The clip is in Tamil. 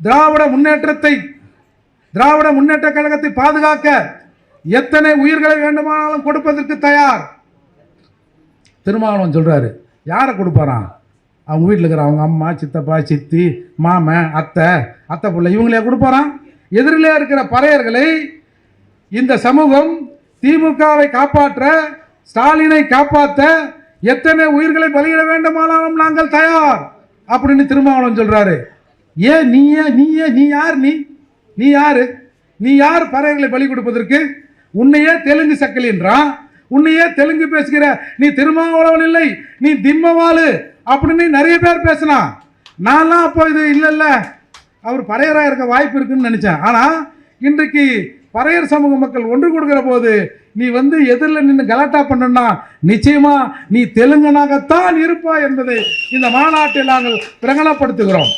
திராவிட முன்னேற்ற கழகத்தை பாதுகாக்க எத்தனை உயிர்களை வேண்டுமானாலும் கொடுப்பதற்கு தயார். திருமாவளவன் சொல்றாரு. யாரை கொடுப்பாராம்? அவங்க வீட்டில் இருக்கிற அவங்க அம்மா, சித்தப்பா, சித்தி, மாமன், அத்தை பிள்ளை, இவங்களே கொடுப்பாராம். எதிரிலே இருக்கிற பறையர்களை இந்த சமூகம் திமுகவை காப்பாற்ற, ஸ்டாலினை காப்பாற்ற எத்தனை உயிர்களை பலியிட வேண்டுமானாலும் நாங்கள் தயார் அப்படின்னு திருமாவளவன் சொல்றாரு. ஏன் நீ யார் பறையர்களை பலி கொடுப்பதற்கு? உன்னையே தெலுங்கு சக்கலின்றான், உன்னையே தெலுங்கு பேசுகிற நீ திருமாவளவன் இல்லை, நீ திம்மவாளு அப்படின்னு நிறைய பேர் பேசினா. நான்லாம் அப்போ இது இல்ல அவர் பறையராக இருக்க வாய்ப்பு இருக்குன்னு நினைச்சேன். ஆனா இன்றைக்கு பறையர் சமூக மக்கள் ஒன்று கொடுக்கிற போது நீ எதிரில் நின்று கலாட்டா பண்ணா நிச்சயமா நீ தெலுங்கனாகத்தான் இருப்பா என்பதை இந்த மாநாட்டில் நாங்கள் பிரகடனப்படுத்துகிறோம்.